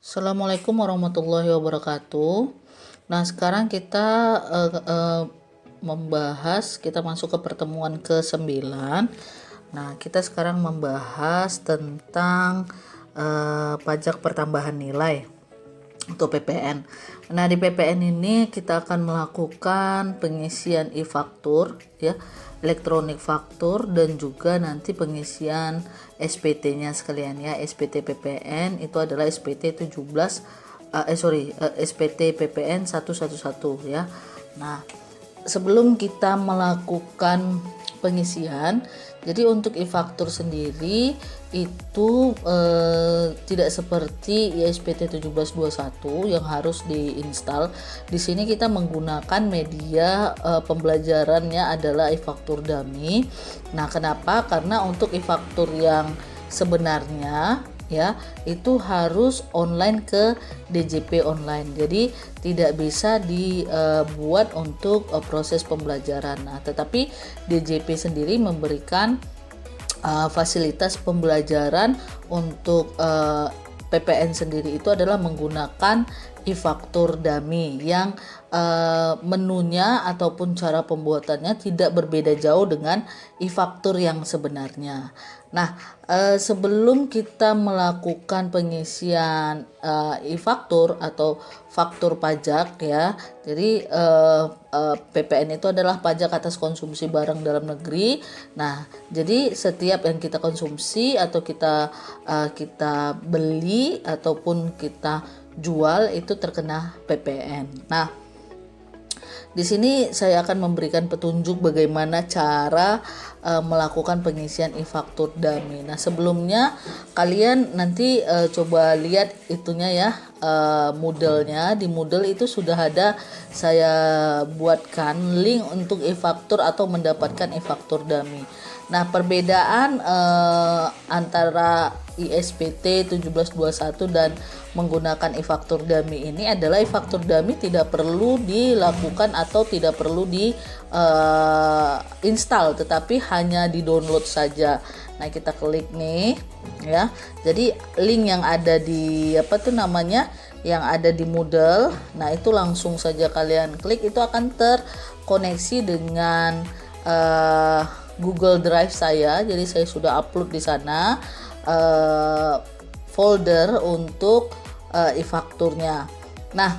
Assalamualaikum warahmatullahi wabarakatuh. Nah, sekarang kita kita masuk ke pertemuan ke-9. Nah, kita sekarang membahas tentang pajak pertambahan nilai atau PPN. Nah, di PPN ini kita akan melakukan pengisian e-faktur ya, elektronik faktur, dan juga nanti pengisian SPT-nya sekalian ya. SPT PPN itu adalah SPT 17 SPT PPN 111 ya. Nah, sebelum kita melakukan pengisian, jadi untuk e-faktur sendiri itu tidak seperti ISPT 1721 yang harus diinstal. Di sini kita menggunakan media pembelajarannya adalah e-faktur dummy. Nah, kenapa? Karena untuk e-faktur yang sebenarnya ya itu harus online ke DJP online, jadi tidak bisa dibuat untuk proses pembelajaran. Nah, tetapi DJP sendiri memberikan fasilitas pembelajaran untuk PPN sendiri itu adalah menggunakan e-faktur dummy yang menunya ataupun cara pembuatannya tidak berbeda jauh dengan e-faktur yang sebenarnya. Nah, sebelum kita melakukan pengisian e-faktur atau faktur pajak ya, jadi PPN itu adalah pajak atas konsumsi barang dalam negeri. Nah, jadi setiap yang kita konsumsi atau kita beli ataupun kita jual itu terkena PPN. Nah, di sini saya akan memberikan petunjuk bagaimana cara melakukan pengisian e-faktur dummy. Nah, sebelumnya kalian nanti coba lihat itunya ya, Moodle-nya. Di Moodle itu sudah ada saya buatkan link untuk e-faktur atau mendapatkan e-faktur dummy. Nah, perbedaan antara ISPT 1721 dan menggunakan e-faktur dummy ini adalah e-faktur dummy tidak perlu dilakukan atau tidak perlu di install, tetapi hanya di download saja. Nah, kita klik nih ya. Jadi link yang ada di yang ada di Moodle, nah itu langsung saja kalian klik, itu akan terkoneksi dengan Google Drive saya. Jadi saya sudah upload di sana folder untuk e-fakturnya. Nah,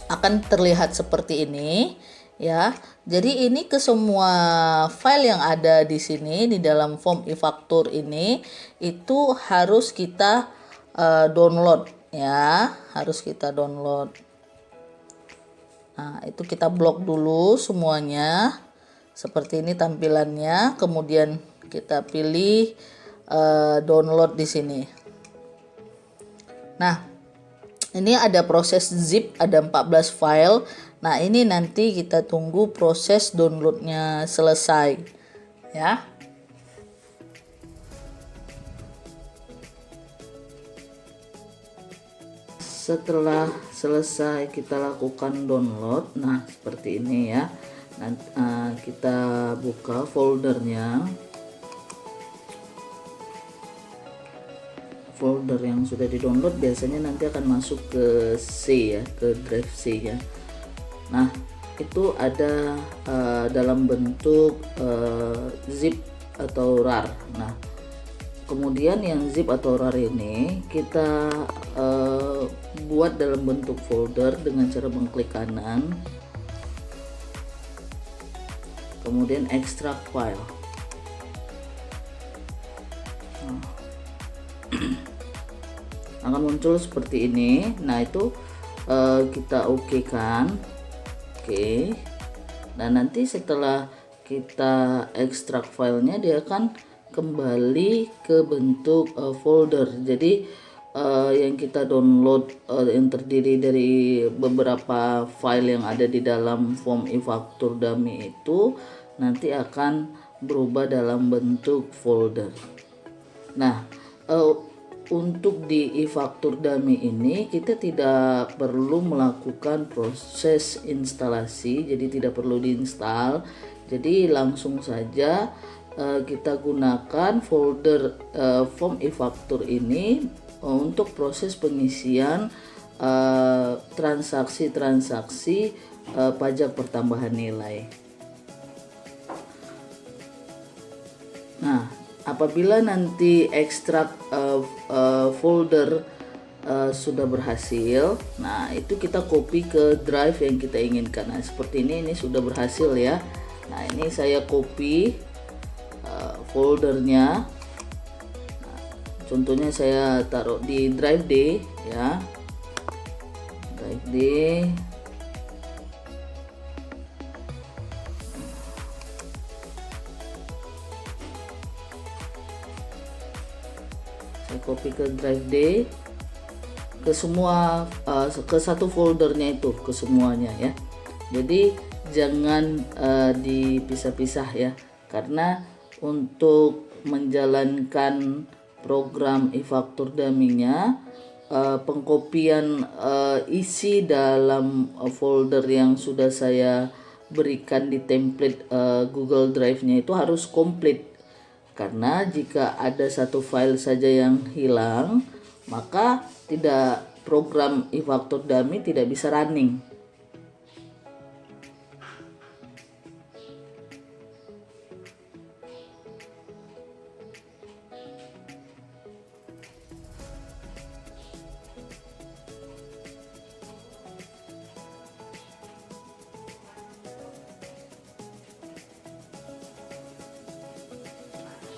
akan terlihat seperti ini ya. Jadi ini ke semua file yang ada di sini di dalam form e-faktur ini itu harus kita download ya, harus kita download. Nah, itu kita blok dulu semuanya. Seperti ini tampilannya, kemudian kita pilih download di sini. Nah, ini ada proses zip, ada 14 file. Nah, ini nanti kita tunggu proses downloadnya selesai ya. Setelah selesai kita lakukan download, nah seperti ini ya. Nanti kita buka foldernya, folder yang sudah di-download biasanya nanti akan masuk ke C ya, ke drive C ya. Nah, itu ada dalam bentuk zip atau RAR. Nah, kemudian yang zip atau RAR ini kita buat dalam bentuk folder dengan cara mengklik kanan, kemudian extract file. Akan muncul seperti ini. Nah, itu kita oke kan. Oke. Dan nanti setelah kita ekstrak filenya, dia akan kembali ke bentuk folder. Jadi yang kita download yang terdiri dari beberapa file yang ada di dalam form e-faktur dummy itu nanti akan berubah dalam bentuk folder. Nah, untuk di e-faktur dummy ini kita tidak perlu melakukan proses instalasi, jadi tidak perlu diinstal. Jadi langsung saja kita gunakan folder form e-faktur ini untuk proses pengisian transaksi-transaksi pajak pertambahan nilai. Nah, apabila nanti ekstrak folder sudah berhasil, nah itu kita copy ke drive yang kita inginkan. Nah, seperti ini sudah berhasil ya. Nah, ini saya copy foldernya. Nah, contohnya saya taruh di drive D ya. Drive D. Saya copy ke drive D, ke semua ke satu foldernya itu, ke semuanya ya. Jadi jangan dipisah-pisah ya, karena untuk menjalankan program e-faktur dummy-nya, pengkopian isi dalam folder yang sudah saya berikan di template Google Drive-nya itu harus komplit. Karena jika ada satu file saja yang hilang, maka program e-faktur dummy tidak bisa running.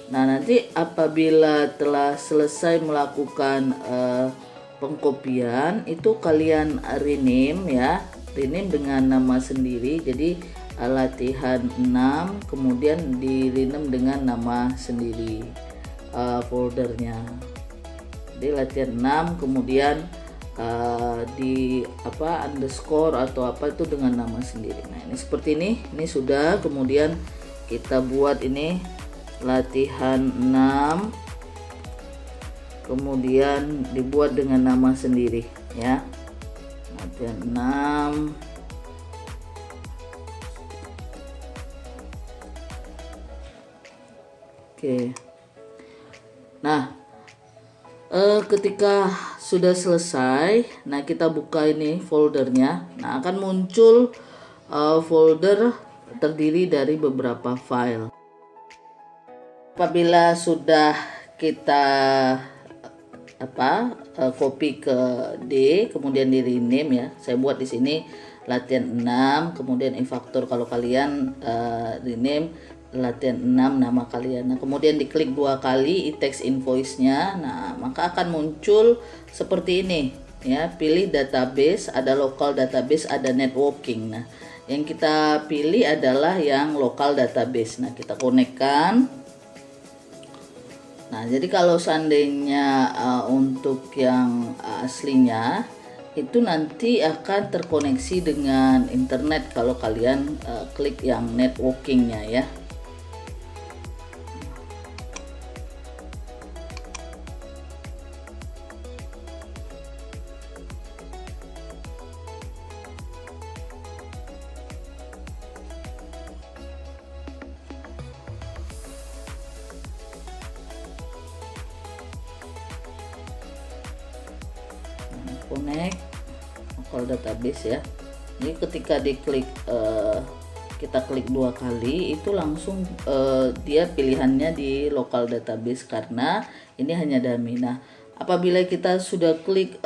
Nah, nanti apabila telah selesai melakukan pengkopian, itu kalian rename ya, rename dengan nama sendiri. Jadi latihan 6, kemudian di rename dengan nama sendiri foldernya. Jadi latihan 6, kemudian di underscore atau apa itu dengan nama sendiri. Nah, ini seperti ini sudah. Kemudian kita buat ini latihan 6, kemudian dibuat dengan nama sendiri ya. Latihan 6. Oke. Nah, ketika sudah selesai, nah kita buka ini foldernya. Nah, akan muncul folder terdiri dari beberapa file. Apabila sudah kita copy ke D, kemudian di rename ya. Saya buat di sini latihan 6, kemudian e-faktur kalau kalian rename latihan 6 nama kalian. Nah, kemudian diklik 2 kali e-tax invoice-nya. Nah, maka akan muncul seperti ini ya. Pilih database, ada local database, ada networking. Nah, yang kita pilih adalah yang local database. Nah, kita konekkan. Nah, jadi kalau seandainya untuk yang aslinya itu nanti akan terkoneksi dengan internet kalau kalian klik yang networkingnya ya. Connect local database ya. Jadi ketika diklik kita klik 2 kali itu langsung dia pilihannya di local database karena ini hanya dummy. Nah, apabila kita sudah klik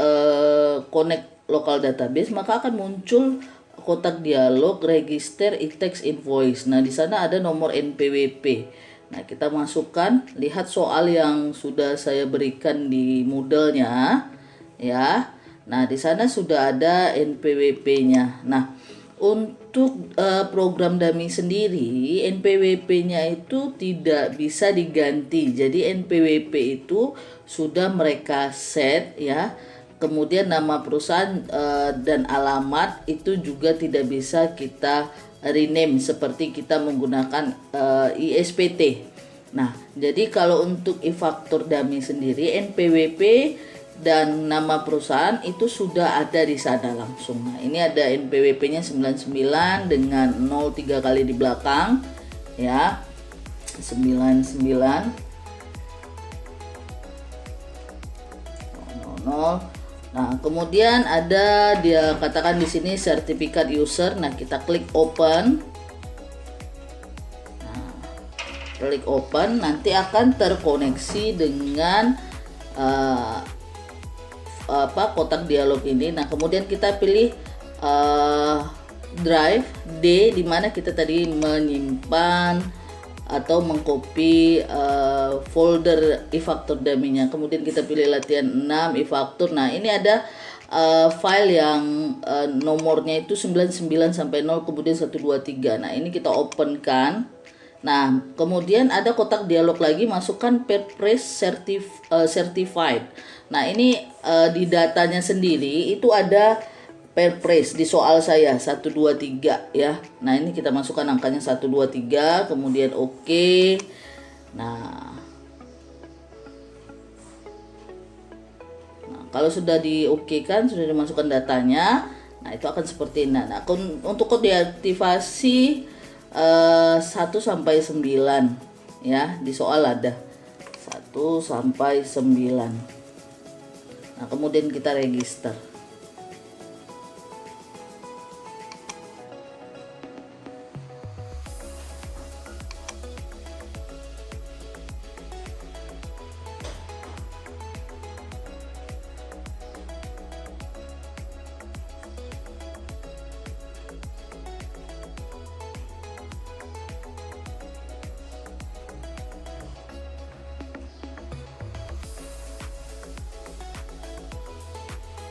connect local database, maka akan muncul kotak dialog register e-tax invoice. Nah, di sana ada nomor NPWP. Nah, kita masukkan, lihat soal yang sudah saya berikan di Moodle-nya ya. Nah, di sana sudah ada NPWP-nya. Nah, untuk program dummy sendiri, NPWP-nya itu tidak bisa diganti. Jadi NPWP itu sudah mereka set ya. Kemudian nama perusahaan dan alamat itu juga tidak bisa kita rename seperti kita menggunakan ISPT. Nah, jadi kalau untuk e-faktur dummy sendiri, NPWP dan nama perusahaan itu sudah ada di sana langsung. Nah, ini ada NPWP-nya 99 dengan 03 kali di belakang ya. 99 0. Nah, kemudian ada dia katakan di sini sertifikat user. Nah, kita klik open. Nah, klik open, nanti akan terkoneksi dengan kotak dialog ini. Nah, kemudian kita pilih drive D, di mana kita tadi menyimpan atau mengcopy folder e-faktur dummy-nya. Kemudian kita pilih latihan 6 e-faktur. Nah, ini ada file yang nomornya itu 99 sampai 0 kemudian 123. Nah, ini kita open-kan. Nah, kemudian ada kotak dialog lagi, masukkan Pairpress certified. Nah, ini di datanya sendiri itu ada Pairpress di soal saya 123 ya. Nah, ini kita masukkan angkanya 123, kemudian oke. Nah, kalau sudah di-oke-kan, sudah dimasukkan datanya, nah itu akan seperti ini. Nah, untuk kode deaktivasi 1 sampai 9 ya, di soal ada 1 sampai 9. Nah, kemudian kita register.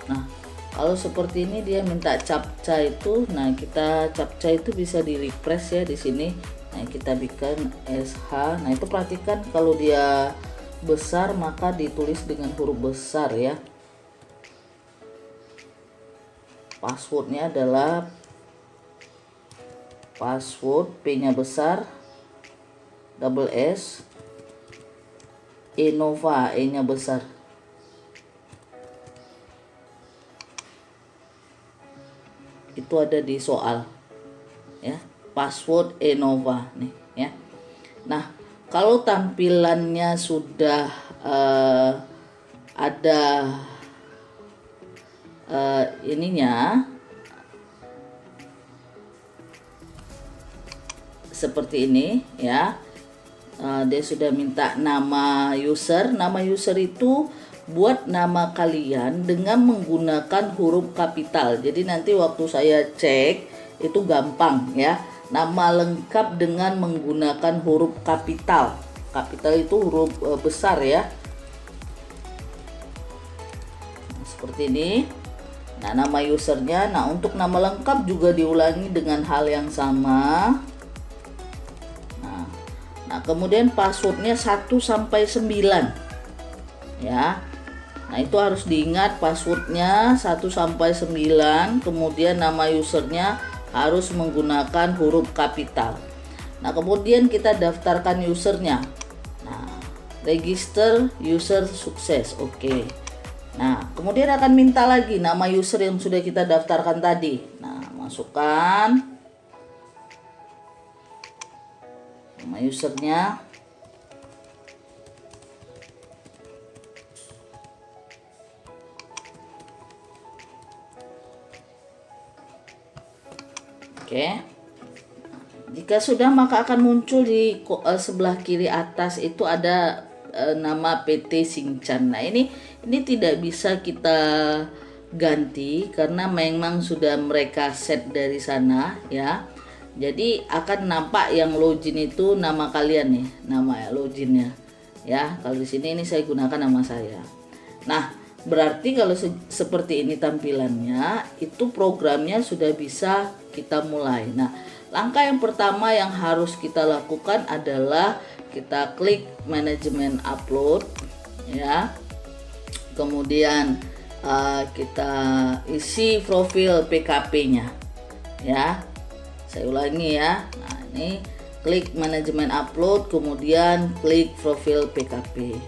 Nah, kalau seperti ini dia minta captcha itu. Nah, kita captcha itu bisa di refresh ya di sini. Nah, kita bikin SH. Nah, itu perhatikan kalau dia besar maka ditulis dengan huruf besar ya. Passwordnya adalah password, P-nya besar, double S, Enova, E-nya besar. Itu ada di soal ya, password Enova nih ya. Nah, kalau tampilannya sudah ada ininya seperti ini ya, dia sudah minta nama user. Nama user itu buat nama kalian dengan menggunakan huruf kapital. Jadi nanti waktu saya cek itu gampang ya. Nama lengkap dengan menggunakan huruf kapital. Kapital itu huruf besar ya. Nah, seperti ini. Nah, nama usernya. Nah, untuk nama lengkap juga diulangi dengan hal yang sama. Nah, kemudian passwordnya 1 sampai 9 ya. Nah, itu harus diingat, passwordnya 1 sampai 9, kemudian nama usernya harus menggunakan huruf kapital. Nah, kemudian kita daftarkan usernya. Nah, register user sukses. Oke. Nah, kemudian akan minta lagi nama user yang sudah kita daftarkan tadi. Nah, masukkan nama usernya. Oke. Jika sudah, maka akan muncul di sebelah kiri atas itu ada nama PT Sinchan. Nah, ini tidak bisa kita ganti karena memang sudah mereka set dari sana ya. Jadi akan nampak yang login itu nama kalian nih, nama ya loginnya ya. Kalau di sini ini saya gunakan nama saya. Nah, berarti kalau seperti ini tampilannya, itu programnya sudah bisa kita mulai. Nah, langkah yang pertama yang harus kita lakukan adalah kita klik manajemen upload ya. Kemudian kita isi profil PKP-nya ya. Saya ulangi ya. Nah, ini klik manajemen upload, kemudian klik profil PKP.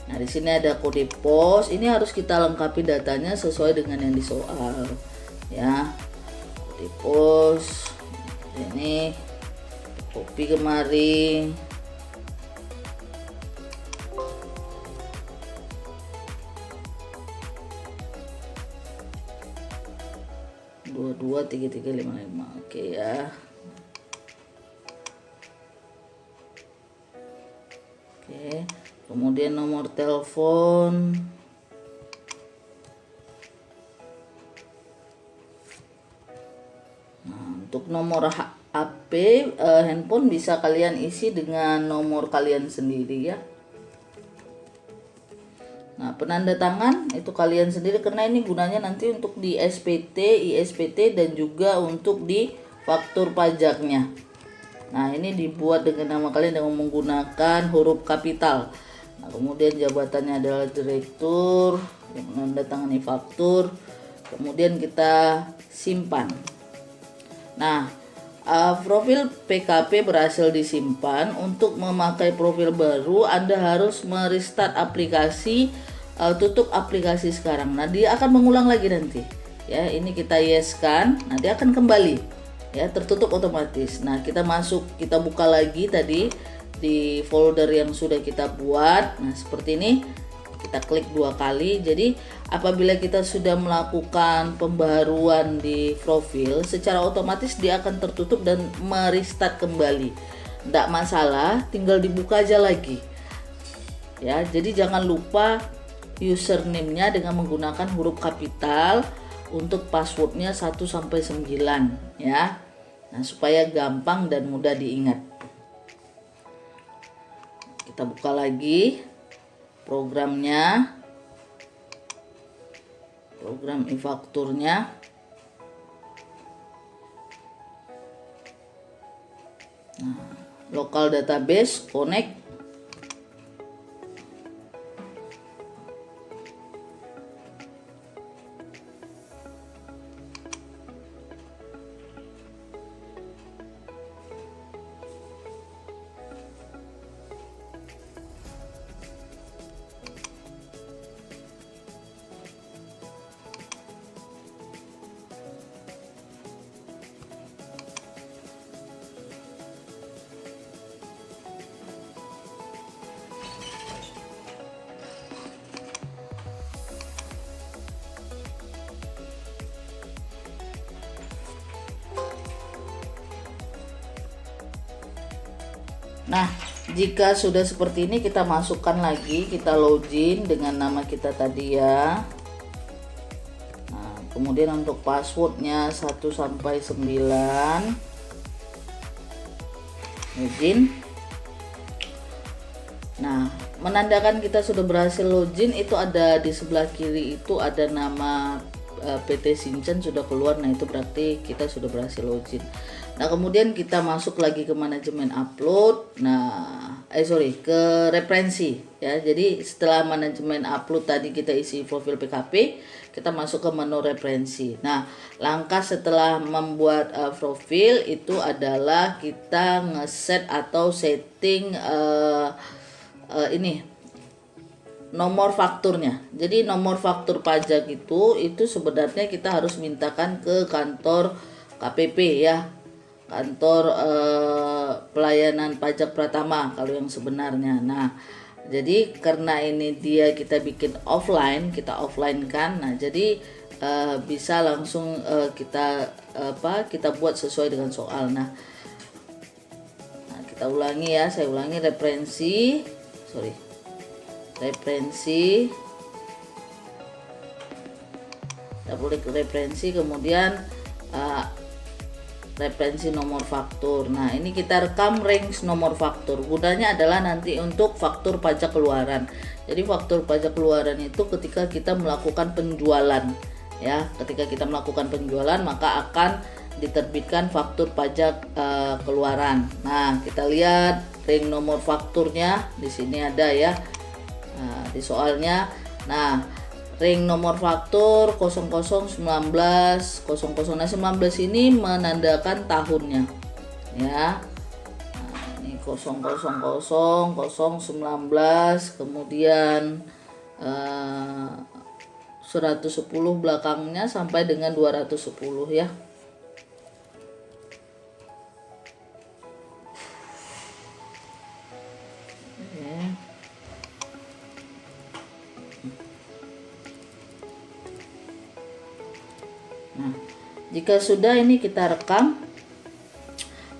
Nah, di sini ada kode pos. Ini harus kita lengkapi datanya sesuai dengan yang di soal ya. Kode pos ini copy kemari. 223355. Oke ya. Oke, kemudian nomor telepon. Nah, untuk nomor HP handphone bisa kalian isi dengan nomor kalian sendiri ya. Nah, penanda tangan itu kalian sendiri karena ini gunanya nanti untuk di SPT, ISPT dan juga untuk di faktur pajaknya. Nah, ini dibuat dengan nama kalian dengan menggunakan huruf kapital. Nah, kemudian jabatannya adalah direktur yang menandatangani faktur. Kemudian kita simpan. Nah, profil PKP berhasil disimpan. Untuk memakai profil baru, Anda harus merestart aplikasi, tutup aplikasi sekarang. Nah, dia akan mengulang lagi nanti. Ya, ini kita yes-kan, nanti akan kembali. Ya, tertutup otomatis. Nah, kita buka lagi tadi di folder yang sudah kita buat. Nah, seperti ini. Kita klik 2 kali. Jadi apabila kita sudah melakukan pembaruan di profil, secara otomatis dia akan tertutup dan merestart kembali. Tidak masalah, tinggal dibuka aja lagi. Ya, jadi jangan lupa username-nya dengan menggunakan huruf kapital, untuk passwordnya 1-9 ya. Nah, supaya gampang dan mudah diingat. Kita buka lagi programnya, program e-fakturnya. Nah, local database connect. Nah, jika sudah seperti ini kita masukkan lagi, kita login dengan nama kita tadi ya. Nah, kemudian untuk passwordnya 1-9, login. Nah, menandakan kita sudah berhasil login itu ada di sebelah kiri itu ada nama PT Shinchan sudah keluar. Nah, itu berarti kita sudah berhasil login. Nah, kemudian kita masuk lagi ke manajemen upload. Nah, ke referensi ya. Jadi setelah manajemen upload tadi kita isi profil PKP, kita masuk ke menu referensi. Nah, langkah setelah membuat profil itu adalah kita ngeset atau setting ini nomor fakturnya. Jadi nomor faktur pajak itu sebenarnya kita harus mintakan ke kantor KPP ya, kantor pelayanan pajak Pratama kalau yang sebenarnya. Nah, jadi karena ini kita bikin offline, kita offline kan. Nah, jadi bisa langsung kita buat sesuai dengan soal. Nah, kita ulangi ya, saya ulangi referensi kita boleh ke referensi, kemudian referensi nomor faktur. Nah, ini kita rekam range nomor faktur. Gunanya adalah nanti untuk faktur pajak keluaran. Jadi faktur pajak keluaran itu ketika kita melakukan penjualan ya. Ketika kita melakukan penjualan maka akan diterbitkan faktur pajak keluaran. Nah, kita lihat range nomor fakturnya di sini ada ya. Nah, di soalnya. Nah, ring nomor faktur 0019 00. Nah, 19 ini menandakan tahunnya ya. Nah, ini 000 019, kemudian 110 belakangnya sampai dengan 210 ya. Nah, Jika sudah, ini kita rekam.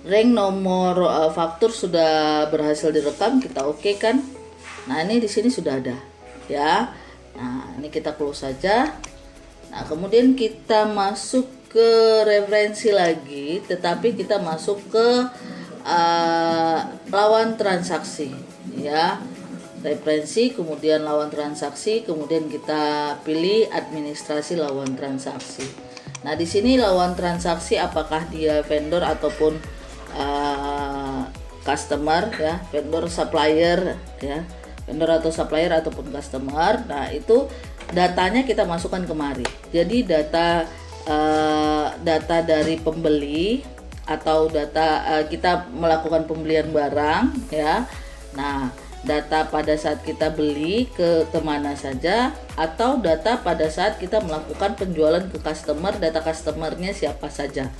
Rank nomor faktur sudah berhasil direkam, kita oke kan. Nah, ini di sini sudah ada ya. Nah, ini kita close saja. Nah, kemudian kita masuk ke referensi lagi, tetapi kita masuk ke lawan transaksi ya. Referensi, kemudian lawan transaksi, kemudian kita pilih administrasi lawan transaksi. Nah, di sini lawan transaksi apakah dia vendor ataupun customer ya, vendor supplier ya, vendor atau supplier ataupun customer. Nah, itu datanya kita masukkan kemari. Jadi data dari pembeli atau data kita melakukan pembelian barang ya. Nah, data pada saat kita beli ke kemana saja, atau data pada saat kita melakukan penjualan ke customer, data customernya siapa saja.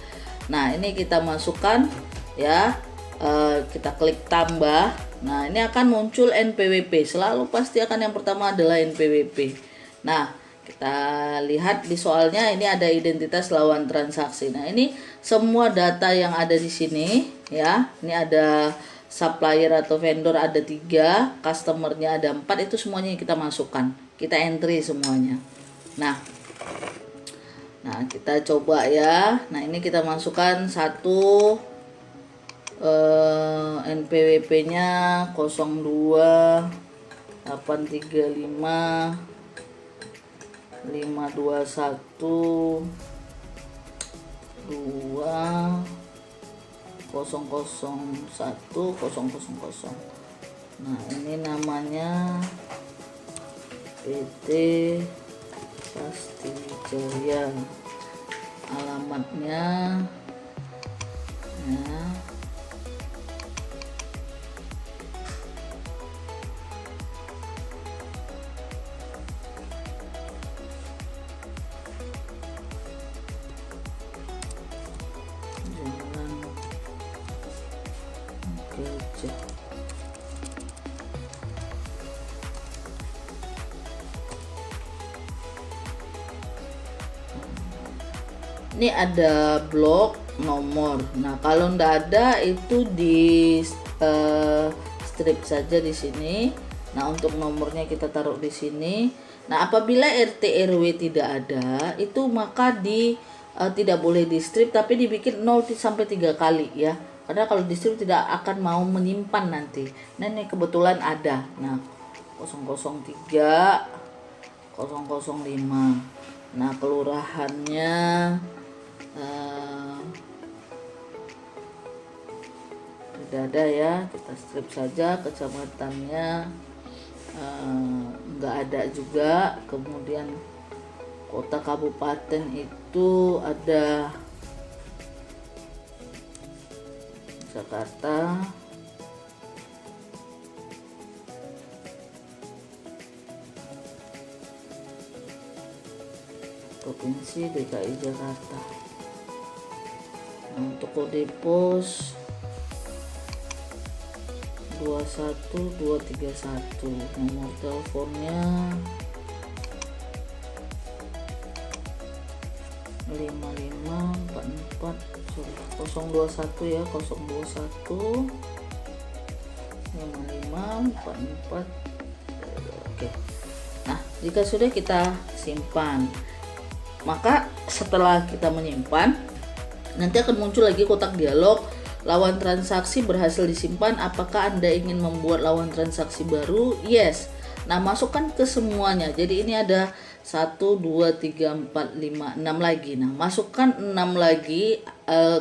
Nah, ini kita masukkan ya, kita klik tambah. Nah, ini akan muncul NPWP, selalu pasti akan yang pertama adalah NPWP. Nah, kita lihat di soalnya ini ada identitas lawan transaksi. Nah, ini semua data yang ada di sini ya. Ini ada supplier atau vendor ada 3, customernya ada 4, itu semuanya kita masukkan, kita entry semuanya. Nah, kita coba ya. Nah, ini kita masukkan satu, NPWP-nya 02 835 521 2 001 000. Nah, ini namanya PT Pasti Jaya, alamatnya ya, Gajah. Ini ada blok nomor. Nah, kalau ndak ada itu di strip saja di sini. Nah, untuk nomornya kita taruh di sini. Nah, apabila RT RW tidak ada, itu maka tidak boleh di strip, tapi dibikin 0 sampai 3 kali ya. Karena kalau di strip tidak akan mau menyimpan nanti. Nah, ini kebetulan ada. Nah, 003 005. Nah, kelurahannya tidak ada ya, kita strip saja. Kecamatannya nggak ada juga. Kemudian kota kabupaten itu ada Jakarta, Provinsi DKI Jakarta. Nah, untuk kode pos 21231, nomor teleponnya 5544 021 ya, 021 5544. Oke. Nah, jika sudah kita simpan, maka setelah kita menyimpan, nanti akan muncul lagi kotak dialog, lawan transaksi berhasil disimpan, apakah Anda ingin membuat lawan transaksi baru? Yes. Nah, masukkan ke semuanya. Jadi ini ada 1 2 3 4 5 6 lagi. Nah, masukkan 6 lagi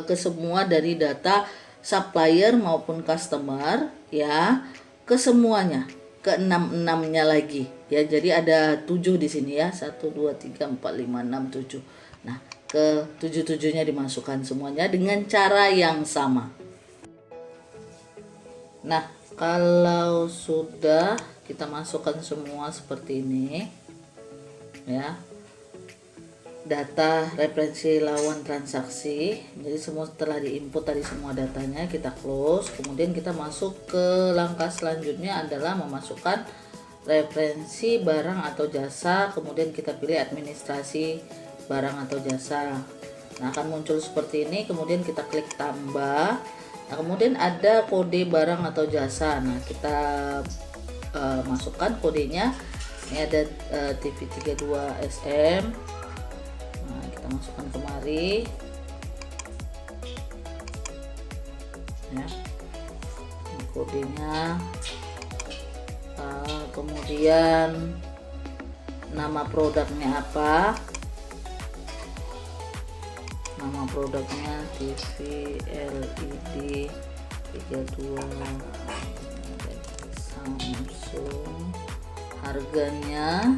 ke semua dari data supplier maupun customer ya, ke semuanya, ke 6-6-nya lagi ya. Jadi ada 7 di sini ya. 1 2 3 4 5 6 7. Nah, ke 7-7-nya dimasukkan semuanya dengan cara yang sama. Nah, kalau sudah kita masukkan semua seperti ini ya, data referensi lawan transaksi. Jadi semua setelah diinput tadi semua datanya, kita close. Kemudian kita masuk ke langkah selanjutnya adalah memasukkan referensi barang atau jasa. Kemudian kita pilih administrasi barang atau jasa. Nah, akan muncul seperti ini, kemudian kita klik tambah. Nah, kemudian ada kode barang atau jasa. Nah, kita masukkan kodenya. Ini ada TV32 SM. Nah, kita masukkan kemari ya, ini kodenya. Kemudian nama produknya apa? Nama produknya TV LED 32 Samsung. Harganya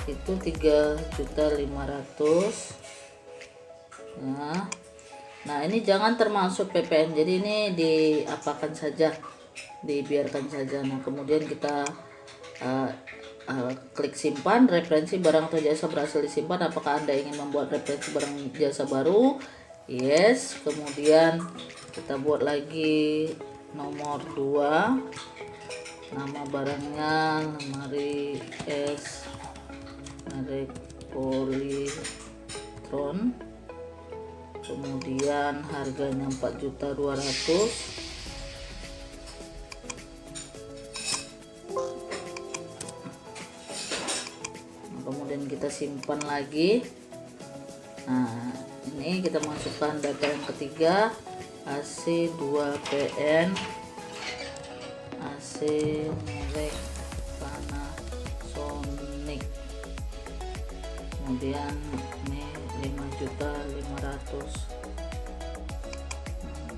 itu 3.500.000. Nah, ini jangan termasuk PPN, jadi ini diapakan saja, dibiarkan saja. Nah, kemudian kita klik simpan. Referensi barang atau jasa berhasil disimpan. Apakah Anda ingin membuat referensi barang jasa baru? Yes. Kemudian kita buat lagi nomor 2. Nama barangnya lemari es merek Polytron. Kemudian harganya 4.200.000. Kemudian kita simpan lagi. Nah, ini kita masukkan data yang ketiga, AC2PN, AC merek Panasonic. Kemudian ini 5.500.000.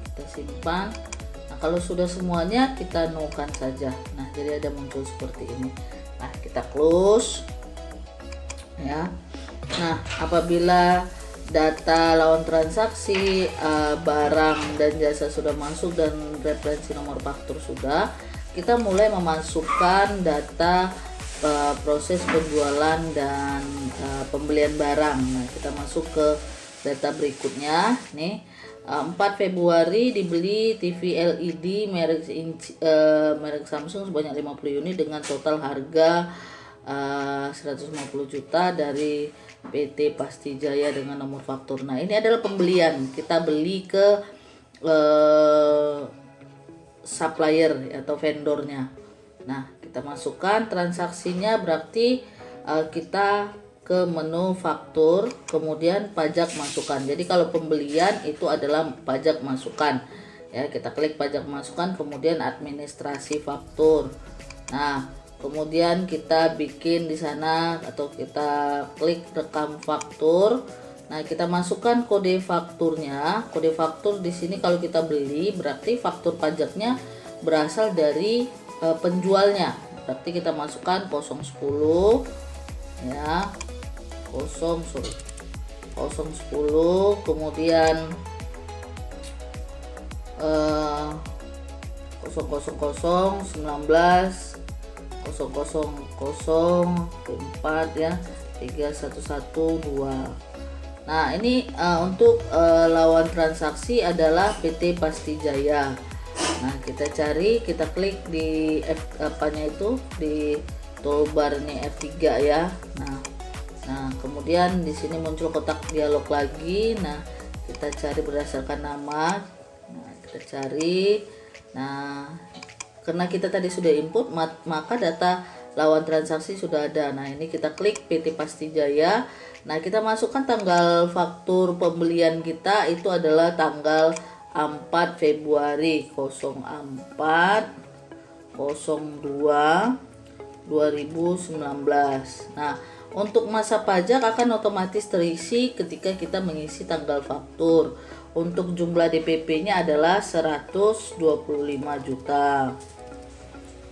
Kita simpan. Nah, kalau sudah semuanya kita no-kan saja. Nah, jadi ada muncul seperti ini. Nah, kita close ya. Nah, apabila data lawan transaksi, barang dan jasa sudah masuk dan referensi nomor faktur sudah, kita mulai memasukkan data proses penjualan dan pembelian barang. Nah, kita masuk ke data berikutnya nih. 4 Februari dibeli TV LED merek Samsung sebanyak 50 unit dengan total harga 150 juta dari PT Pastijaya dengan nomor faktur. Nah, ini adalah pembelian. Kita beli ke supplier atau vendornya. Nah, kita masukkan transaksinya, berarti kita ke menu faktur, kemudian pajak masukan. Jadi kalau pembelian itu adalah pajak masukan. Ya, kita klik pajak masukan, kemudian administrasi faktur. Nah, kemudian kita bikin di sana atau kita klik rekam faktur. Nah, kita masukkan kode fakturnya. Kode faktur di sini kalau kita beli berarti faktur pajaknya berasal dari penjualnya. Berarti kita masukkan 010 ya. 010 kemudian 00019 00004 ya 3112. Nah, ini untuk lawan transaksi adalah PT Pastijaya. Nah, kita cari, kita klik di apanya itu, di toolbarnya F3 ya. Nah, kemudian di sini muncul kotak dialog lagi. Nah, kita cari berdasarkan nama. Nah, kita cari. Nah, karena kita tadi sudah input, maka data lawan transaksi sudah ada. Nah, ini kita klik PT Pastijaya. Nah, kita masukkan tanggal faktur pembelian kita itu adalah tanggal 4 Februari 04/02/2019. Nah, untuk masa pajak akan otomatis terisi ketika kita mengisi tanggal faktur. Untuk jumlah DPP-nya adalah 125 juta.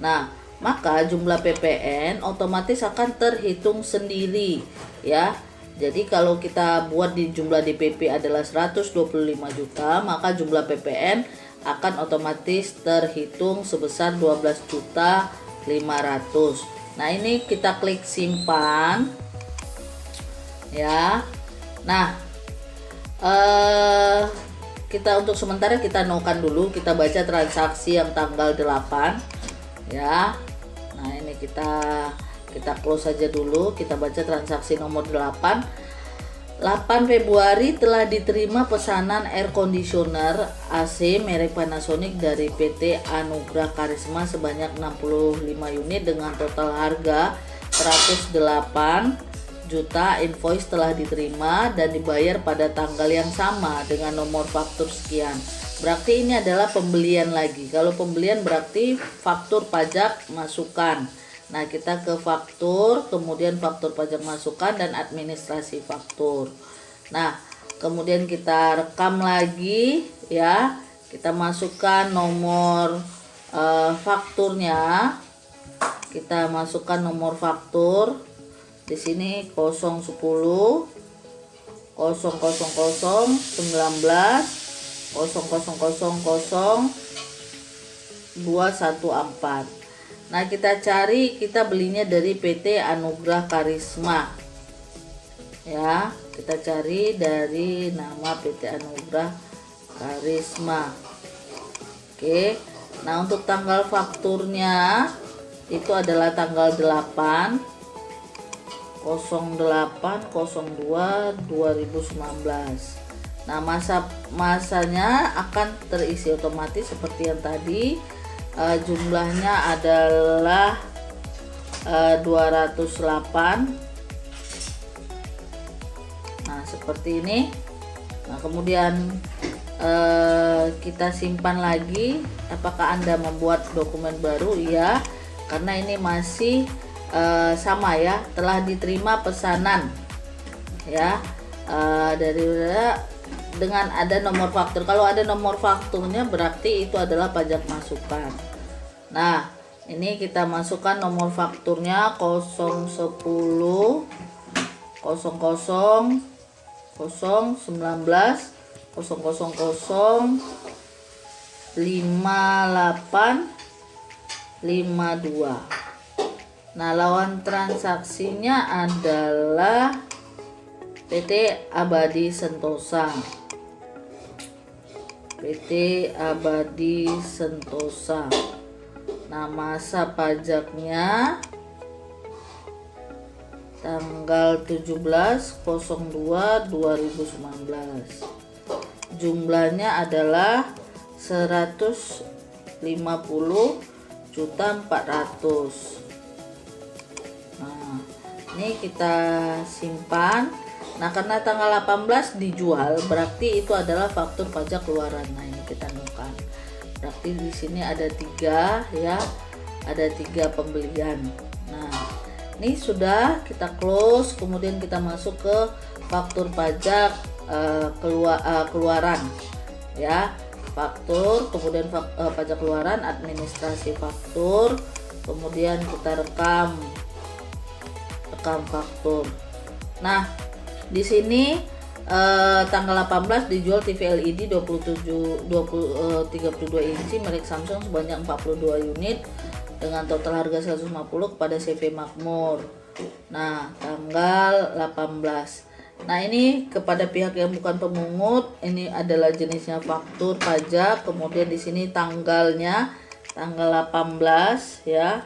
Nah, maka jumlah PPN otomatis akan terhitung sendiri ya. Jadi kalau kita buat di jumlah DPP adalah 125 juta, maka jumlah PPN akan otomatis terhitung sebesar 12.500.000. Nah, ini kita klik simpan ya. Nah, kita untuk sementara kita no-kan dulu, kita baca transaksi yang tanggal 8 ya. Nah, ini kita close saja dulu, kita baca transaksi nomor 8. 8 Februari telah diterima pesanan air conditioner AC merek Panasonic dari PT Anugrah Karisma sebanyak 65 unit dengan total harga 108 juta. Invoice telah diterima dan dibayar pada tanggal yang sama dengan nomor faktur sekian. Berarti ini adalah pembelian lagi. Kalau pembelian berarti faktur pajak masukan. Nah, kita ke faktur, kemudian faktur pajak masukan dan administrasi faktur. Nah, kemudian kita rekam lagi ya. Kita masukkan nomor fakturnya. Kita masukkan nomor faktur. Di sini 010 000 19 0000214. Nah, kita cari, kita belinya dari PT Anugrah Karisma. Ya, kita cari dari nama PT Anugrah Karisma. Oke. Nah, untuk tanggal fakturnya itu adalah tanggal 8 08/02/2019. Nah, masanya akan terisi otomatis seperti yang tadi. Jumlahnya adalah 208. Nah, seperti ini. Nah, kemudian kita simpan lagi. Apakah Anda membuat dokumen baru? Iya, karena ini masih sama ya, telah diterima pesanan ya, dari dengan ada nomor faktur. Kalau ada nomor fakturnya berarti itu adalah pajak masukan. Nah, ini kita masukkan nomor fakturnya 010 00 019 000 5852. Nah, lawan transaksinya adalah PT Abadi Sentosa. PT Abadi Sentosa. Nah, masa pajaknya tanggal 17/02/2019. Jumlahnya adalah 150.400. Nah, ini kita simpan. Nah, karena tanggal 18 dijual, berarti itu adalah faktur pajak keluaran. Nah, ini kita nukan. Berarti di sini ada 3 ya, ada 3 pembelian. Nah, ini sudah kita close. Kemudian kita masuk ke faktur pajak keluaran ya. Faktur, kemudian pajak keluaran, administrasi faktur, kemudian kita rekam faktur. Nah, di sini tanggal 18 dijual TV LED 32 inci merek Samsung sebanyak 42 unit dengan total harga 150 kepada CV Makmur. Nah, tanggal 18. Nah, ini kepada pihak yang bukan pemungut, ini adalah jenisnya faktur pajak. Kemudian di sini tanggalnya tanggal 18 ya,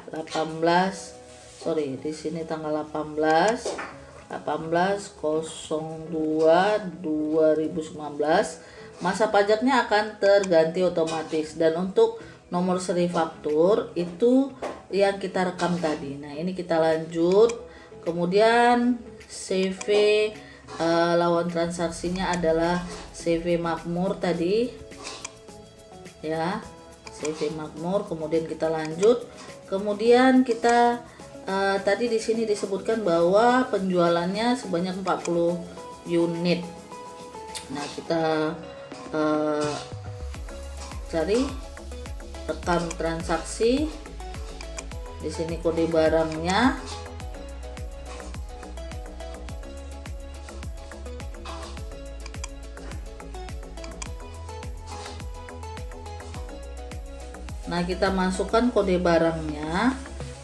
di sini tanggal 18/02/2019. Masa pajaknya akan terganti otomatis, dan untuk nomor seri faktur itu yang kita rekam tadi. Nah, ini kita lanjut. Kemudian CV lawan transaksinya adalah CV Makmur tadi ya, CV Makmur. Kemudian kita lanjut. Kemudian kita tadi di sini disebutkan bahwa penjualannya sebanyak 40 unit. Nah, kita cari rekam transaksi. Di sini kode barangnya. Nah, kita masukkan kode barangnya.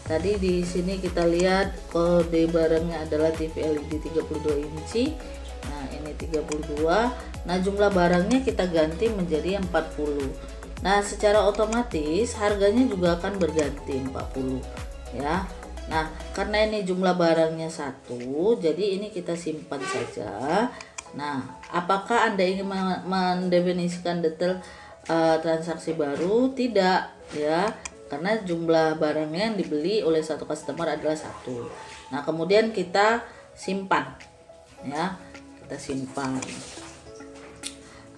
Tadi di sini kita lihat kode barangnya adalah TV LED 32 inci. Nah, ini 32. Nah, jumlah barangnya kita ganti menjadi 40. Nah, secara otomatis harganya juga akan berganti 40 ya. Nah, karena ini jumlah barangnya 1, jadi ini kita simpan saja. Nah, apakah Anda ingin mendefinisikan detail transaksi baru? Tidak, ya, karena jumlah barangnya yang dibeli oleh satu customer adalah satu. Nah, kemudian kita simpan, ya, kita simpan.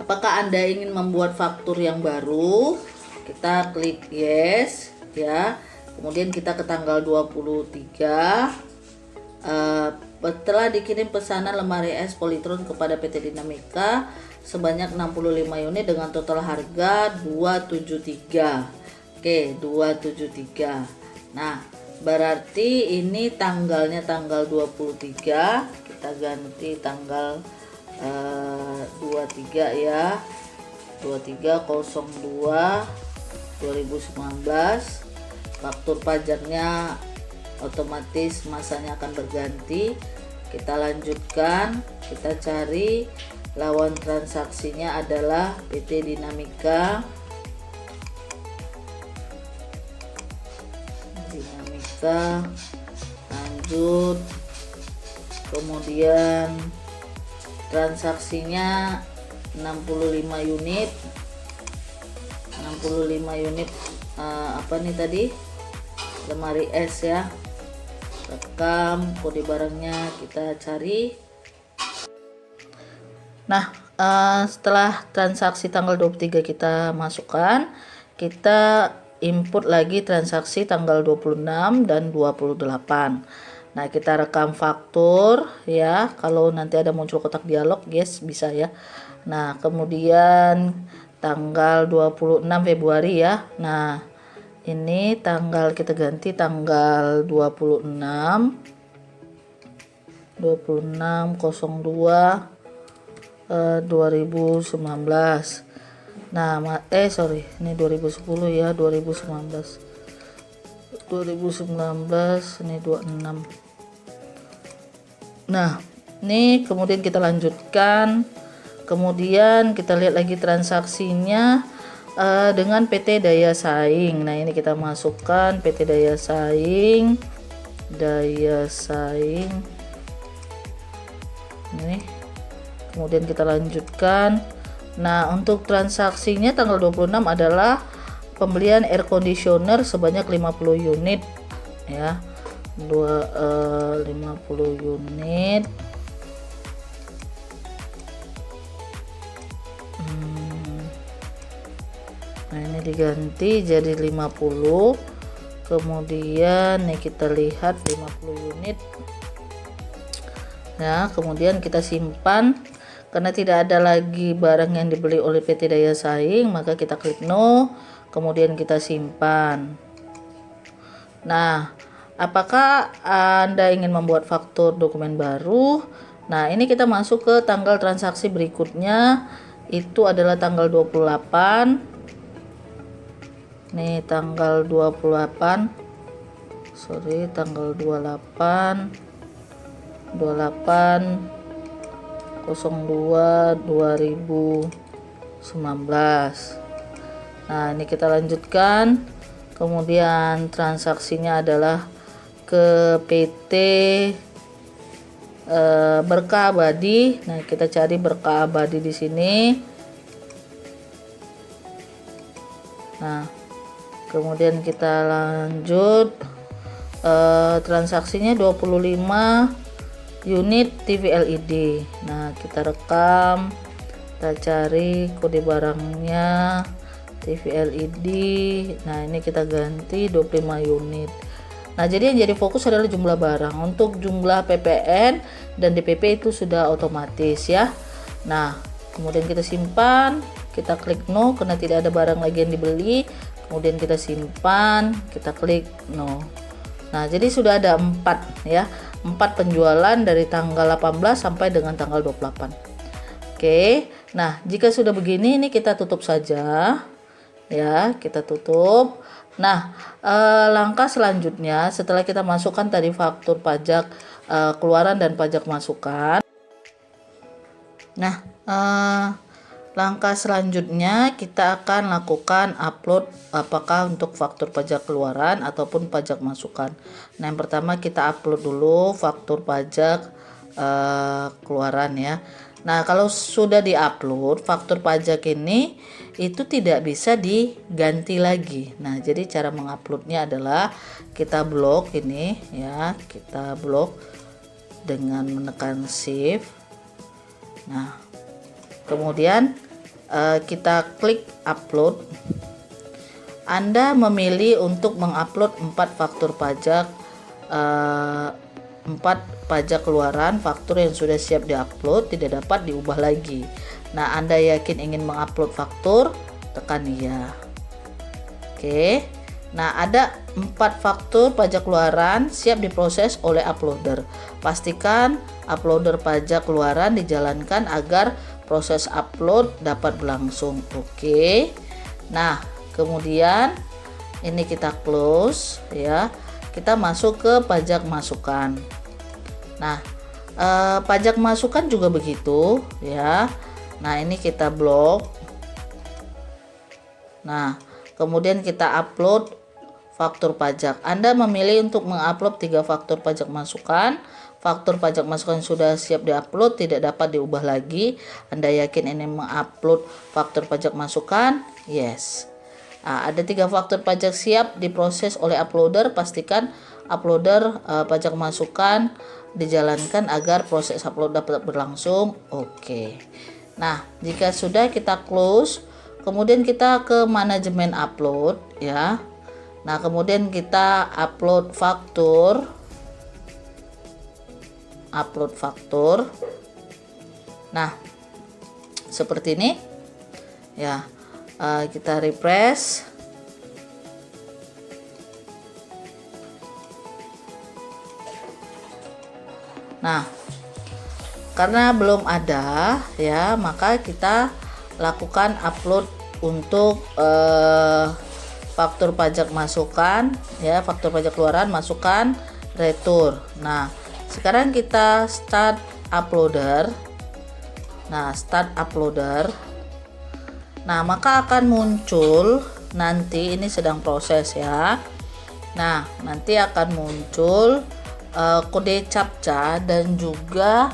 Apakah Anda ingin membuat faktur yang baru? Kita klik yes, ya. Kemudian kita ke tanggal 23. Telah dikirim pesanan lemari es Polytron kepada PT Dinamika sebanyak 65 unit dengan total harga 273. Oke, 273. Nah, berarti ini tanggalnya tanggal 23. Kita ganti tanggal 23 ya. 23/02/2019. Faktur pajaknya otomatis masanya akan berganti. Kita lanjutkan, kita cari lawan transaksinya adalah PT Dinamika. Lanjut, kemudian transaksinya 65 unit. Apa nih tadi, lemari es ya. Rekam kode barangnya, kita cari. Nah, setelah transaksi tanggal 23 kita masukkan, kita input lagi transaksi tanggal 26 dan 28. Nah, kita rekam faktur ya. Kalau nanti ada muncul kotak dialog, yes, bisa ya. Nah, kemudian tanggal 26 Februari ya. Nah, ini tanggal kita ganti tanggal 26/02/2019. Nah, ini 2010 ya, 2019 ini 26. Nah, ini kemudian kita lanjutkan. Kemudian kita lihat lagi transaksinya dengan PT Daya Saing. Nah, ini kita masukkan PT Daya Saing. Ini. Kemudian kita lanjutkan. Nah, untuk transaksinya tanggal 26 adalah pembelian air conditioner sebanyak 50 unit ya. 50 unit. Nah, ini diganti jadi 50. Kemudian nih kita lihat 50 unit. Nah, kemudian kita simpan. Karena tidak ada lagi barang yang dibeli oleh PT Daya Saing, maka kita klik no, kemudian kita simpan. Nah, apakah Anda ingin membuat faktur dokumen baru? Nah, ini kita masuk ke tanggal transaksi berikutnya, itu adalah tanggal 28. Nih, tanggal 28. Tanggal 28 02/2019. Nah, ini kita lanjutkan. Kemudian transaksinya adalah ke PT Berkah Abadi. Nah, kita cari Berkah Abadi di sini. Nah, kemudian kita lanjut. Transaksinya 25 unit TV LED. Nah, kita rekam, kita cari kode barangnya TV LED. Nah, ini kita ganti 25 unit. Nah, jadi yang jadi fokus adalah jumlah barang. Untuk jumlah PPN dan DPP itu sudah otomatis ya. Nah, kemudian kita simpan, kita klik no karena tidak ada barang lagi yang dibeli. Kemudian kita simpan, kita klik no. Nah, jadi sudah ada 4 ya. 4 penjualan dari tanggal 18 sampai dengan tanggal 28. Oke. Nah, jika sudah begini, ini kita tutup saja. Ya, kita tutup. Nah, langkah selanjutnya setelah kita masukkan tadi faktur pajak keluaran dan pajak masukan. Nah, langkah selanjutnya kita akan lakukan upload apakah untuk faktur pajak keluaran ataupun pajak masukan. Nah, yang pertama kita upload dulu faktur pajak keluaran ya. Nah, kalau sudah diupload, faktur pajak ini itu tidak bisa diganti lagi. Nah, jadi cara menguploadnya adalah kita blok ini ya, kita blok dengan menekan shift. Nah, kemudian kita klik upload. Anda memilih untuk mengupload 4 faktur pajak, 4 pajak keluaran faktur yang sudah siap diupload, tidak dapat diubah lagi. Nah, Anda yakin ingin mengupload faktur, tekan ya. Oke. Nah, ada 4 faktur pajak keluaran siap diproses oleh uploader. Pastikan uploader pajak keluaran dijalankan agar proses upload dapat berlangsung. Oke. Nah, kemudian ini kita close ya. Kita masuk ke pajak masukan. Nah, pajak masukan juga begitu ya. Nah, ini kita blok. Nah, kemudian kita upload faktur pajak. Anda memilih untuk mengupload 3 faktur pajak masukan. Faktur pajak masukan sudah siap diupload, tidak dapat diubah lagi. Anda yakin ini mengupload faktur pajak masukan? Yes. Nah, ada 3 faktur pajak siap diproses oleh uploader. Pastikan uploader pajak masukan dijalankan agar proses upload dapat berlangsung. Oke. Nah, jika sudah, kita close. Kemudian kita ke manajemen upload ya. Nah, kemudian kita upload faktur. Nah, seperti ini ya. Kita refresh. Nah, karena belum ada ya, maka kita lakukan upload untuk faktur pajak masukan ya, faktur pajak keluaran masukan retur. Nah, sekarang kita start uploader. Nah, start uploader. Nah, maka akan muncul nanti, ini sedang proses ya. Nah, nanti akan muncul kode CAPTCHA dan juga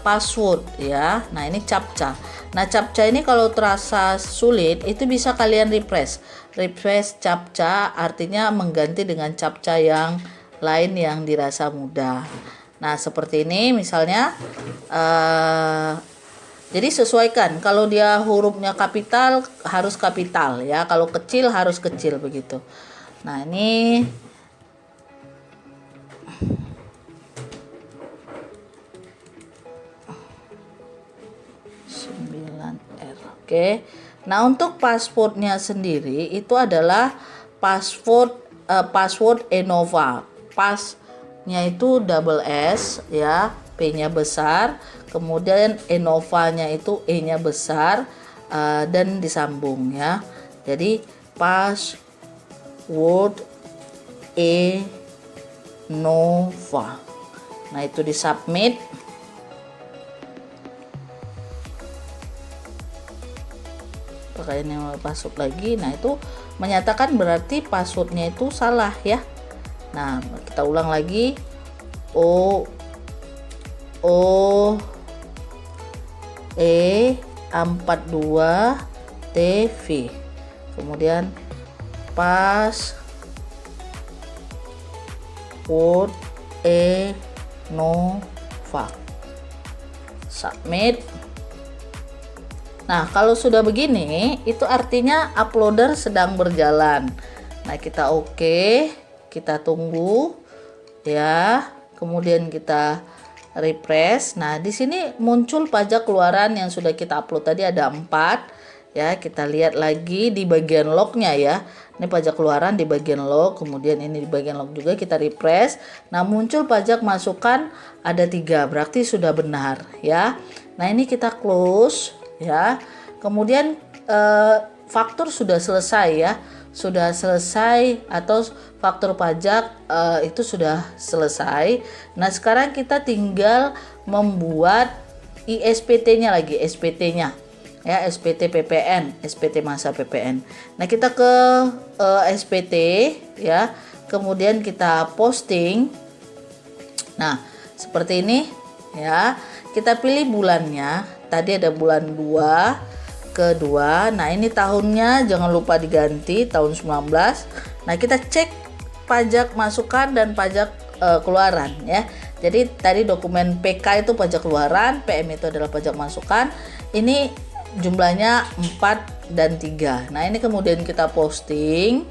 password ya. Nah, ini CAPTCHA. Nah, CAPTCHA ini kalau terasa sulit itu bisa kalian refresh CAPTCHA, artinya mengganti dengan CAPTCHA yang lain yang dirasa mudah. Nah, seperti ini misalnya jadi sesuaikan, kalau dia hurufnya kapital harus kapital ya, kalau kecil harus kecil begitu. Nah, ini R. Oke. Nah, untuk passwordnya sendiri itu adalah password Enova. Passnya itu double S ya, P-nya besar, kemudian Enova-nya itu E-nya besar dan disambung ya. Jadi password Enova. Nah, itu di submit. Pakai ini password lagi. Nah, itu menyatakan berarti passwordnya itu salah ya. Nah, kita ulang lagi. OE42 TV, kemudian password Enova, submit. Nah, kalau sudah begini itu artinya uploader sedang berjalan. Nah, kita oke, kita tunggu ya, kemudian kita refresh. Nah, di sini muncul pajak keluaran yang sudah kita upload tadi ada 4 ya. Kita lihat lagi di bagian lognya ya. Ini pajak keluaran di bagian log, kemudian ini di bagian log juga, kita refresh. Nah, muncul pajak masukan ada 3, berarti sudah benar ya. Nah, ini kita close ya. Kemudian faktur sudah selesai ya. Sudah selesai atau faktur pajak itu sudah selesai. Nah, sekarang kita tinggal membuat ISPT-nya lagi, SPT-nya ya, SPT PPN, SPT masa PPN. Nah, kita ke SPT ya, kemudian kita posting. Nah, seperti ini ya. kita pilih bulannya. Tadi ada bulan 2 ke 2. Nah, ini tahunnya jangan lupa diganti tahun 19. Nah, kita cek pajak masukan dan pajak keluaran ya. Jadi tadi dokumen PK itu pajak keluaran, PM itu adalah pajak masukan. Ini jumlahnya 4 dan 3. Nah, ini kemudian kita posting.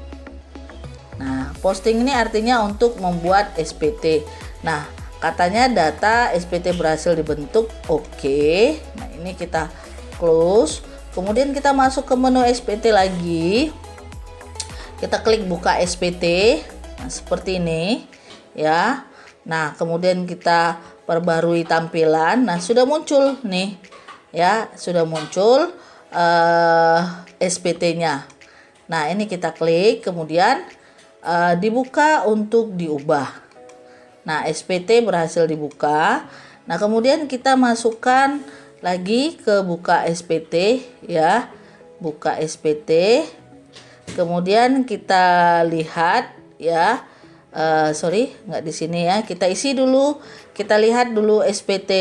Nah, posting ini artinya untuk membuat SPT. Nah, katanya data SPT berhasil dibentuk. Oke. Nah, ini kita close. Kemudian kita masuk ke menu SPT lagi. Kita klik buka SPT. Nah, seperti ini ya. Nah, kemudian kita perbarui tampilan. Nah, sudah muncul nih ya, sudah muncul SPT-nya. Nah, ini kita klik, kemudian dibuka untuk diubah. Nah, SPT berhasil dibuka. Nah, kemudian kita masukkan lagi ke buka SPT ya, buka SPT. Kemudian kita lihat ya, nggak di sini ya, kita isi dulu, kita lihat dulu SPT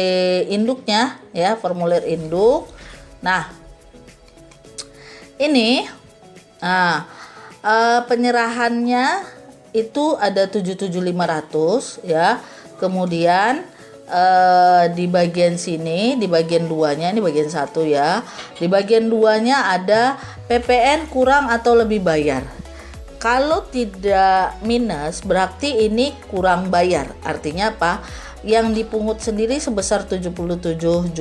induknya ya, formulir induk. Nah, ini penyerahannya itu ada 77.500 ya. Kemudian di bagian sini, di bagian 2-nya, ini bagian 1 ya. Di bagian 2-nya ada PPN kurang atau lebih bayar. Kalau tidak minus berarti ini kurang bayar. Artinya apa? Yang dipungut sendiri sebesar 77.550,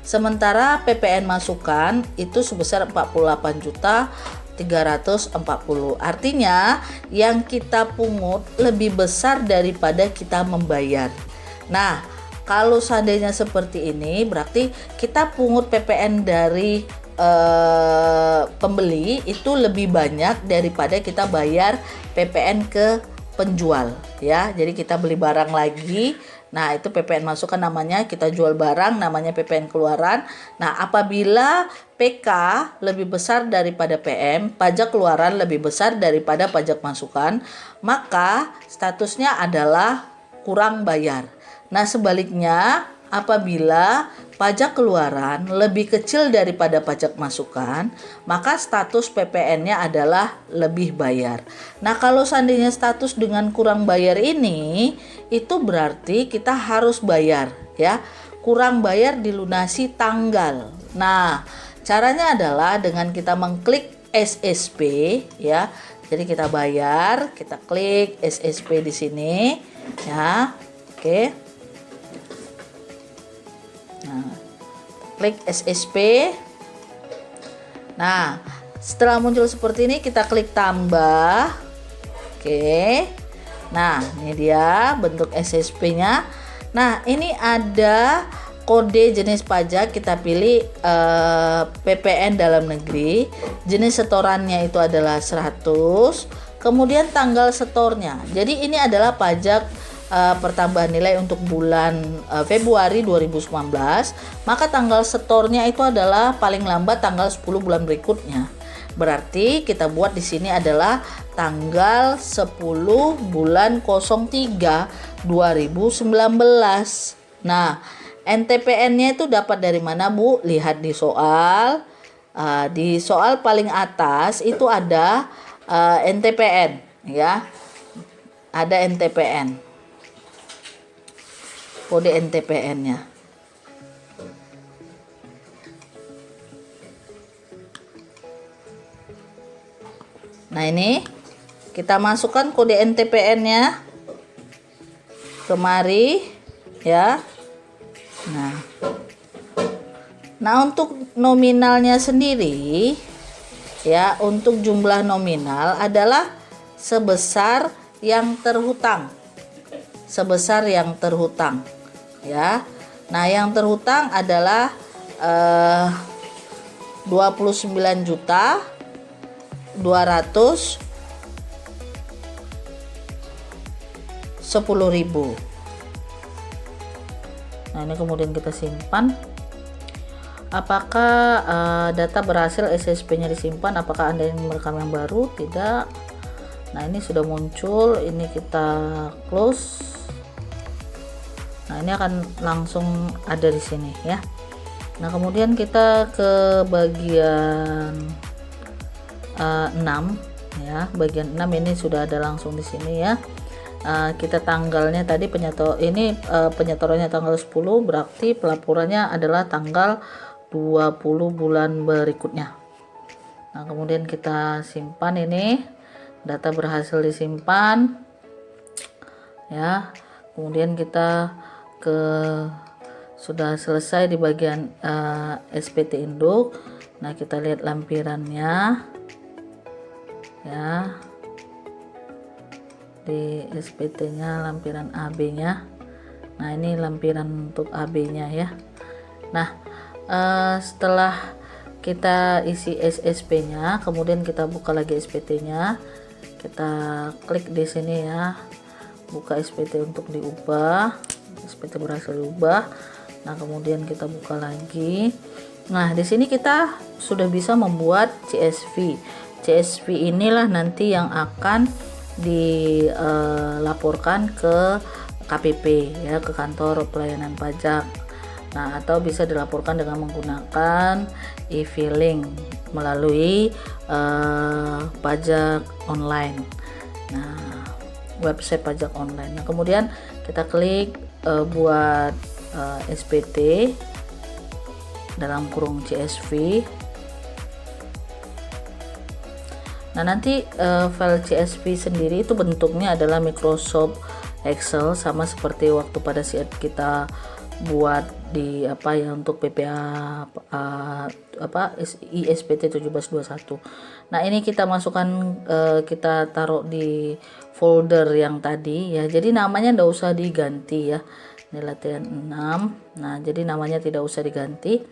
sementara PPN masukan itu sebesar 48.340. Artinya yang kita pungut lebih besar daripada kita membayar. Nah, kalau seandainya seperti ini berarti kita pungut PPN dari pembeli itu lebih banyak daripada kita bayar PPN ke penjual ya. Jadi kita beli barang lagi, nah itu PPN masukan namanya, kita jual barang namanya PPN keluaran. Nah, apabila PK lebih besar daripada PM, pajak keluaran lebih besar daripada pajak masukan, maka statusnya adalah kurang bayar. Nah, sebaliknya apabila pajak keluaran lebih kecil daripada pajak masukan, maka status PPN-nya adalah lebih bayar. Nah, kalau seandainya status dengan kurang bayar ini, itu berarti kita harus bayar ya. Kurang bayar dilunasi tanggal. Nah, caranya adalah dengan kita mengklik SSP ya. Jadi kita bayar, kita klik SSP di sini ya. Oke. Nah, klik SSP. Nah, setelah muncul seperti ini kita klik tambah. Oke. Nah, ini dia bentuk SSP-nya. Nah, ini ada kode jenis pajak, kita pilih PPN dalam negeri. Jenis setorannya itu adalah 100. Kemudian tanggal setornya. Jadi ini adalah pajak pertambahan nilai untuk bulan Februari 2019, maka tanggal setornya itu adalah paling lambat tanggal 10 bulan berikutnya. Berarti kita buat di sini adalah tanggal 10 bulan 03 2019. Nah, NTPN-nya itu dapat dari mana, Bu? Lihat di soal. Di soal paling atas itu ada NTPN ya. Ada NTPN. Kode NTPN-nya. Nah, ini kita masukkan kode NTPN-nya kemari ya. Nah, untuk nominalnya sendiri ya, untuk jumlah nominal adalah sebesar yang terhutang. Sebesar yang terhutang ya. Nah, yang terhutang adalah 29.210.000. Nah, ini kemudian kita simpan. Apakah data berhasil SSP-nya disimpan? Apakah Anda ingin merekam yang baru? Tidak. Nah, ini sudah muncul. Ini kita close. Nah, ini akan langsung ada di sini ya. Nah, kemudian kita ke bagian 6 ya. Bagian 6 ini sudah ada langsung di sini ya. Kita tanggalnya tadi penyetorannya tanggal 10, berarti pelaporannya adalah tanggal 20 bulan berikutnya. Nah, kemudian kita simpan ini, data berhasil disimpan ya. Kemudian kita sudah selesai di bagian SPT induk. Nah, kita lihat lampirannya ya, di SPT nya lampiran AB nya. Nah, ini lampiran untuk AB nya ya. Nah, setelah kita isi SSP nya, kemudian kita buka lagi SPT nya, kita klik di sini ya, buka SPT untuk diubah. SPT berhasil diubah. Nah, kemudian kita buka lagi. Nah, di sini kita sudah bisa membuat CSV. CSV inilah nanti yang akan dilaporkan ke KPP ya, ke kantor pelayanan pajak. Nah, atau bisa dilaporkan dengan menggunakan e-filing melalui pajak online. Nah, website pajak online. Nah, kemudian kita klik buat SPT dalam kurung CSV. Nah, nanti file CSV sendiri itu bentuknya adalah Microsoft Excel, sama seperti waktu pada saat kita buat di untuk PPA ISPT 1721. Nah, ini kita masukkan, kita taruh di folder yang tadi ya. Jadi namanya tidak usah diganti ya. Ini latihan 6. Nah, jadi namanya tidak usah diganti.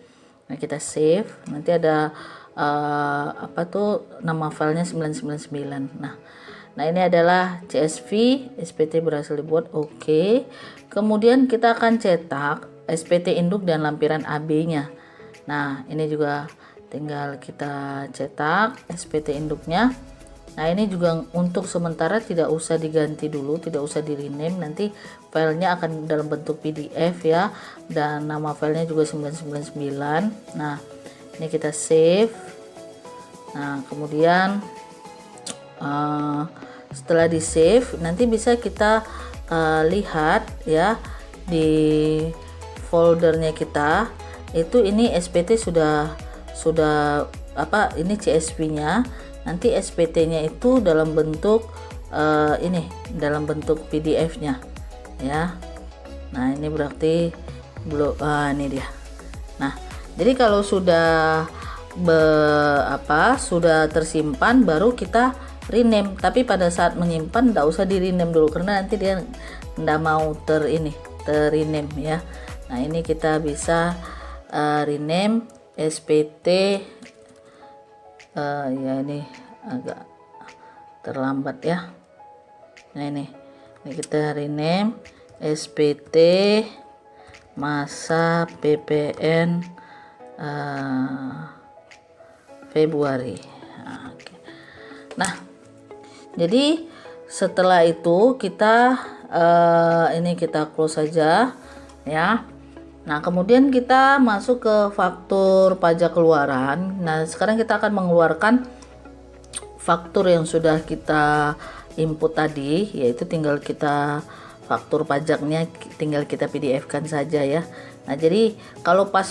Nah, kita save. Nanti ada nama filenya 999. Nah, ini adalah CSV SPT berhasil dibuat. Oke. Kemudian kita akan cetak SPT induk dan lampiran AB-nya. Nah, ini juga tinggal kita cetak SPT induknya. Nah, ini juga untuk sementara tidak usah diganti dulu, tidak usah di rename. Nanti filenya akan dalam bentuk PDF ya, dan nama filenya juga 999. Nah, ini kita save. Nah, kemudian setelah di save, nanti bisa kita lihat ya di foldernya kita itu, ini SPT sudah ini CSV-nya. Nanti SPT-nya itu dalam bentuk dalam bentuk PDF-nya ya. Nah, ini berarti belum, ini dia. Nah, jadi kalau sudah sudah tersimpan, baru kita rename. Tapi pada saat menyimpan tidak usah di rename dulu, karena nanti dia tidak mau rename ya. Nah, ini kita bisa rename SPT ya, ini agak terlambat ya. Nah, ini kita rename SPT masa PPN Februari. Nah, jadi setelah itu kita ini kita close saja ya. Nah, kemudian kita masuk ke faktur pajak keluaran. Nah, sekarang kita akan mengeluarkan faktur yang sudah kita input tadi, yaitu tinggal kita faktur pajaknya tinggal kita PDF-kan saja ya. Nah, jadi kalau pas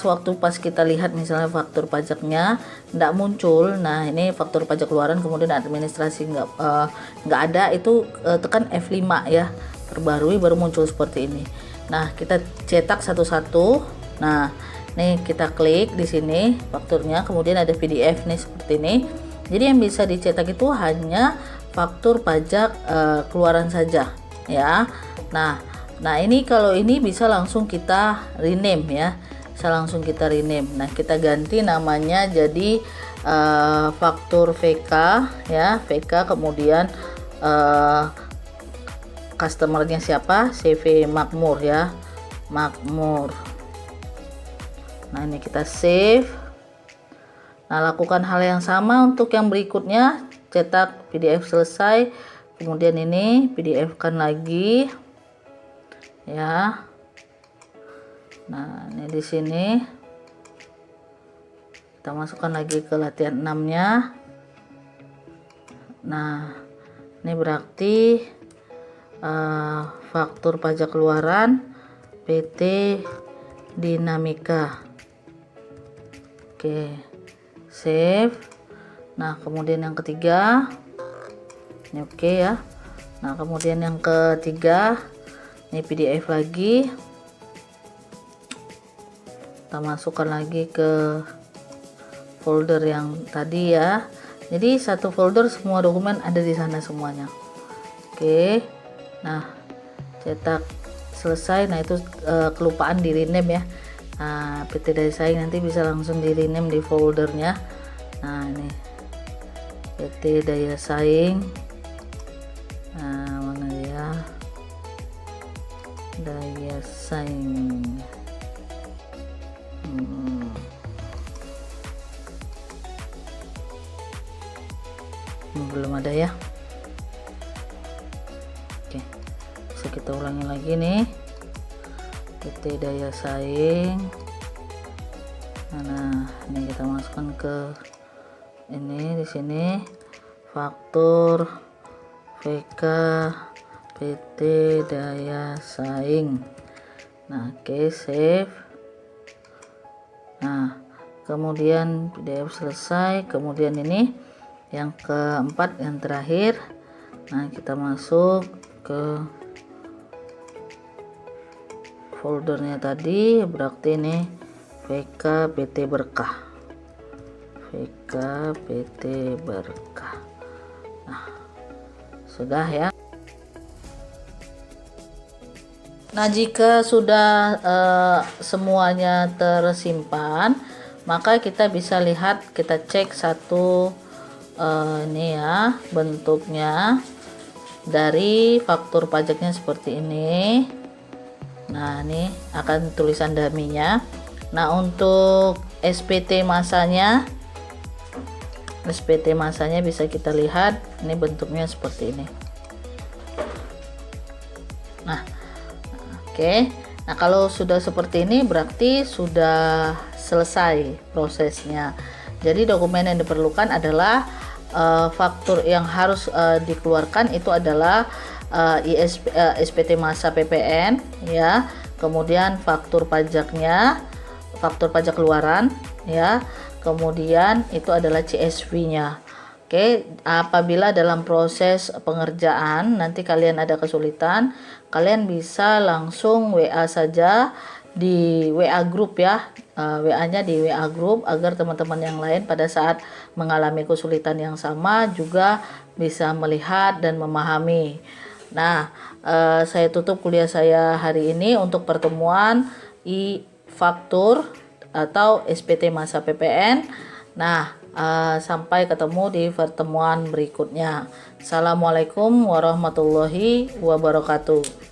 kita lihat misalnya faktur pajaknya tidak muncul, nah ini faktur pajak keluaran kemudian administrasi nggak ada, itu tekan F5 ya, perbarui, baru muncul seperti ini. Nah, kita cetak satu-satu. Nah, nih kita klik di sini fakturnya, kemudian ada PDF nih seperti ini. Jadi yang bisa dicetak itu hanya faktur pajak keluaran saja ya. Nah, ini kalau ini bisa langsung kita rename ya. Bisa langsung kita rename. Nah, kita ganti namanya jadi faktur VK ya, VK, kemudian customernya siapa, CV Makmur ya, Makmur. Nah, ini kita save. Nah, lakukan hal yang sama untuk yang berikutnya. Cetak PDF selesai, kemudian ini PDF kan lagi ya. Nah, ini di sini kita masukkan lagi ke latihan 6-nya. Nah, ini berarti faktur pajak keluaran PT Dinamika. Oke, save. Nah, kemudian yang ketiga ini oke ya. Nah, kemudian yang ketiga ini PDF lagi, kita masukkan lagi ke folder yang tadi ya. Jadi satu folder semua dokumen ada di sana semuanya. Oke, nah cetak selesai. Nah, itu kelupaan di rename ya. Nah, PT Daya Saing nanti bisa langsung di rename di foldernya. Nah, ini PT Daya Saing. Nah, mana ya, Daya Saing. Belum ada ya. Oke, bisa kita ulangi lagi nih. PT Daya Saing. Nah, ini kita masukkan ke ini di sini faktur VK PT Daya Saing. Nah, oke, save. Nah, kemudian PDF selesai. Kemudian ini yang keempat, yang terakhir. Nah, kita masuk ke foldernya tadi, berarti ini VK PT Berkah. VK PT Berkah. Nah, sudah ya. Nah, jika sudah semuanya tersimpan, maka kita bisa lihat, kita cek satu ini ya, bentuknya dari faktur pajaknya seperti ini. Nah, ini akan tulisan dummy-nya. Nah, untuk SPT masanya bisa kita lihat, ini bentuknya seperti ini. Nah, oke. Nah, kalau sudah seperti ini berarti sudah selesai prosesnya. Jadi dokumen yang diperlukan adalah faktur yang harus dikeluarkan itu adalah SPT masa PPN ya, kemudian faktur pajaknya, faktur pajak keluaran ya, kemudian itu adalah CSV-nya. Oke, apabila dalam proses pengerjaan nanti kalian ada kesulitan, kalian bisa langsung WA saja di WA group ya, WA-nya di WA group agar teman-teman yang lain pada saat mengalami kesulitan yang sama juga bisa melihat dan memahami. Nah, saya tutup kuliah saya hari ini untuk pertemuan faktur atau SPT masa PPN. Nah, sampai ketemu di pertemuan berikutnya. Assalamualaikum warahmatullahi wabarakatuh.